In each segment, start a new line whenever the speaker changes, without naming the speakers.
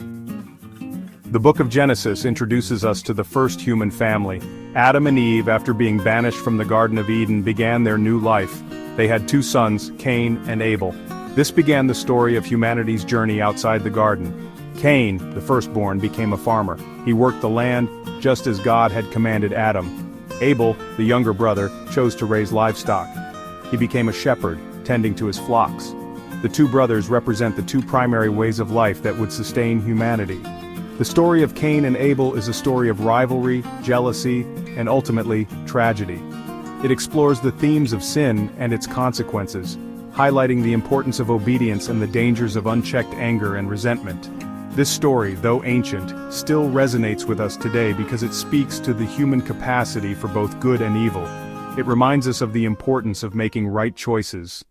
The book of Genesis introduces us to the first human family. Adam and Eve, after being banished from the Garden of Eden, began their new life. They had two sons, Cain and Abel. This began the story of humanity's journey outside the garden. Cain, the firstborn, became a farmer. He worked the land, just as God had commanded Adam. Abel, the younger brother, chose to raise livestock. He became a shepherd, tending to his flocks. The two brothers represent the two primary ways of life that would sustain humanity. The story of Cain and Abel is a story of rivalry, jealousy, and ultimately, tragedy. It explores the themes of sin and its consequences, highlighting the importance of obedience and the dangers of unchecked anger and resentment. This story, though ancient, still resonates with us today because it speaks to the human capacity for both good and evil. It reminds us of the importance of making right choices.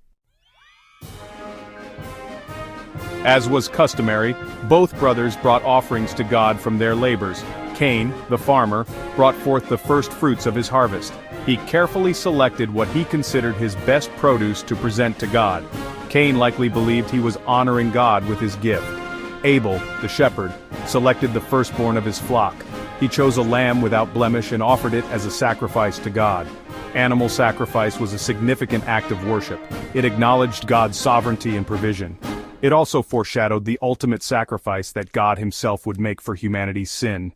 As was customary, both brothers brought offerings to God from their labors. Cain, the farmer, brought forth the first fruits of his harvest. He carefully selected what he considered his best produce to present to God. Cain likely believed he was honoring God with his gift. Abel, the shepherd, selected the firstborn of his flock. He chose a lamb without blemish and offered it as a sacrifice to God. Animal sacrifice was a significant act of worship. It acknowledged God's sovereignty and provision. It also foreshadowed the ultimate sacrifice that God himself would make for humanity's sin.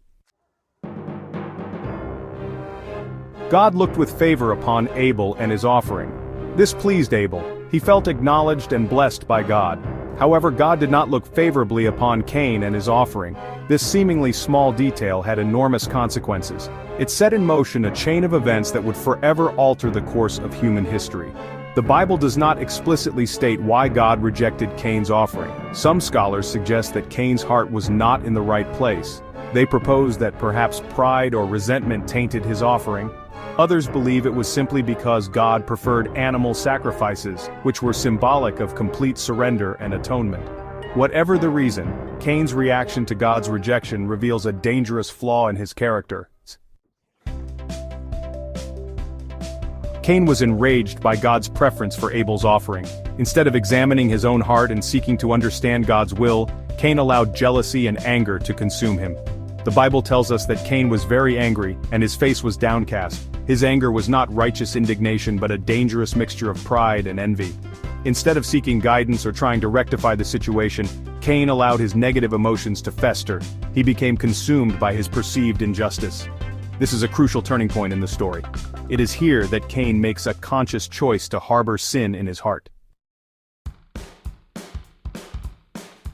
God looked with favor upon Abel and his offering. This pleased Abel. He felt acknowledged and blessed by God. However, God did not look favorably upon Cain and his offering. This seemingly small detail had enormous consequences. It set in motion a chain of events that would forever alter the course of human history. The Bible does not explicitly state why God rejected Cain's offering. Some scholars suggest that Cain's heart was not in the right place. They propose that perhaps pride or resentment tainted his offering. Others believe it was simply because God preferred animal sacrifices, which were symbolic of complete surrender and atonement. Whatever the reason, Cain's reaction to God's rejection reveals a dangerous flaw in his character. Cain was enraged by God's preference for Abel's offering. Instead of examining his own heart and seeking to understand God's will, Cain allowed jealousy and anger to consume him. The Bible tells us that Cain was very angry, and his face was downcast. His anger was not righteous indignation but a dangerous mixture of pride and envy. Instead of seeking guidance or trying to rectify the situation, Cain allowed his negative emotions to fester. He became consumed by his perceived injustice. This is a crucial turning point in the story. It is here that Cain makes a conscious choice to harbor sin in his heart.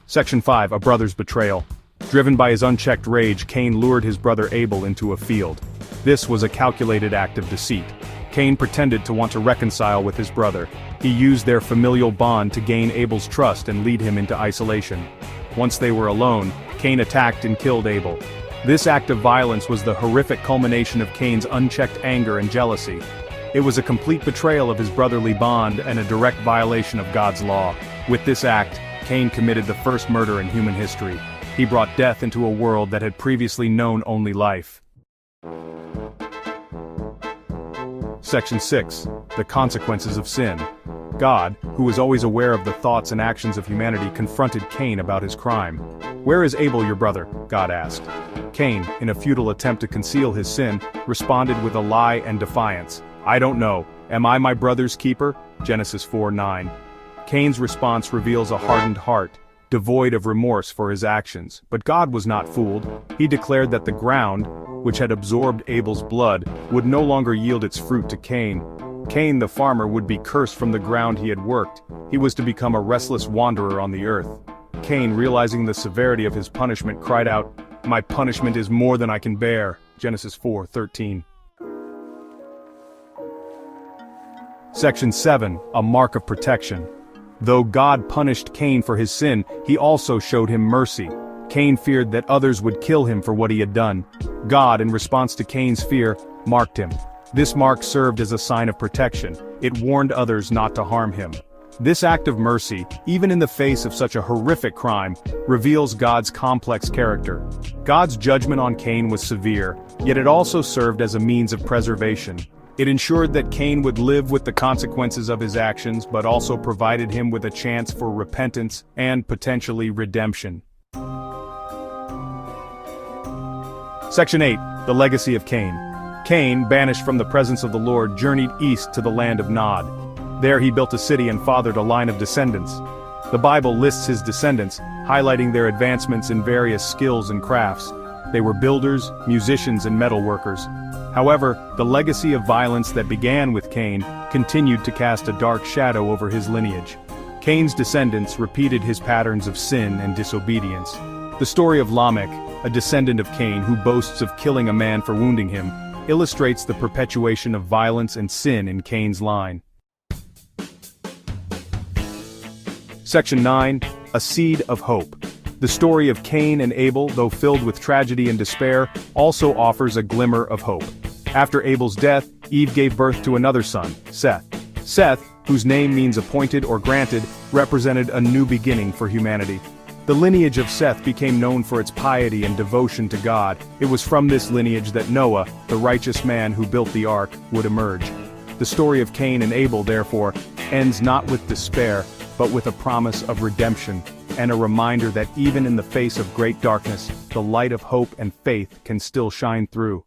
Section 5. A brother's betrayal. Driven by his unchecked rage, Cain lured his brother Abel into a field. This was a calculated act of deceit. Cain pretended to want to reconcile with his brother. He used their familial bond to gain Abel's trust and lead him into isolation. Once they were alone, Cain attacked and killed Abel. This act of violence was the horrific culmination of Cain's unchecked anger and jealousy. It was a complete betrayal of his brotherly bond and a direct violation of God's law. With this act, Cain committed the first murder in human history. He brought death into a world that had previously known only life. Section 6. The consequences of sin. God, who was always aware of the thoughts and actions of humanity, confronted Cain about his crime. "Where is Abel your brother?" God asked. Cain, in a futile attempt to conceal his sin, responded with a lie and defiance. "I don't know. Am I my brother's keeper?" Genesis 4:9. Cain's response reveals a hardened heart, devoid of remorse for his actions. But God was not fooled. He declared that the ground, which had absorbed Abel's blood, would no longer yield its fruit to Cain. Cain the farmer would be cursed from the ground he had worked. He was to become a restless wanderer on the earth. Cain, realizing the severity of his punishment, cried out, "My punishment is more than I can bear." Genesis 4:13. Section 7. A mark of protection. Though God punished Cain for his sin, he also showed him mercy. Cain feared that others would kill him for what he had done. God, in response to Cain's fear, marked him. This mark served as a sign of protection. It warned others not to harm him. This act of mercy, even in the face of such a horrific crime, reveals God's complex character. God's judgment on Cain was severe, yet it also served as a means of preservation. It ensured that Cain would live with the consequences of his actions, but also provided him with a chance for repentance and potentially redemption. Section 8. The Legacy of Cain. Cain, banished from the presence of the Lord, journeyed east to the land of Nod. There he built a city and fathered a line of descendants. The Bible lists his descendants, highlighting their advancements in various skills and crafts. They were builders, musicians, and metal workers. However, the legacy of violence that began with Cain continued to cast a dark shadow over his lineage. Cain's descendants repeated his patterns of sin and disobedience. The story of Lamech, a descendant of Cain who boasts of killing a man for wounding him, illustrates the perpetuation of violence and sin in Cain's line. Section 9. A Seed of Hope. The story of Cain and Abel, though filled with tragedy and despair, also offers a glimmer of hope. After Abel's death, Eve gave birth to another son, Seth. Seth, whose name means appointed or granted, represented a new beginning for humanity. The lineage of Seth became known for its piety and devotion to God. It was from this lineage that Noah, the righteous man who built the ark, would emerge. The story of Cain and Abel, therefore, ends not with despair, but with a promise of redemption, and a reminder that even in the face of great darkness, the light of hope and faith can still shine through.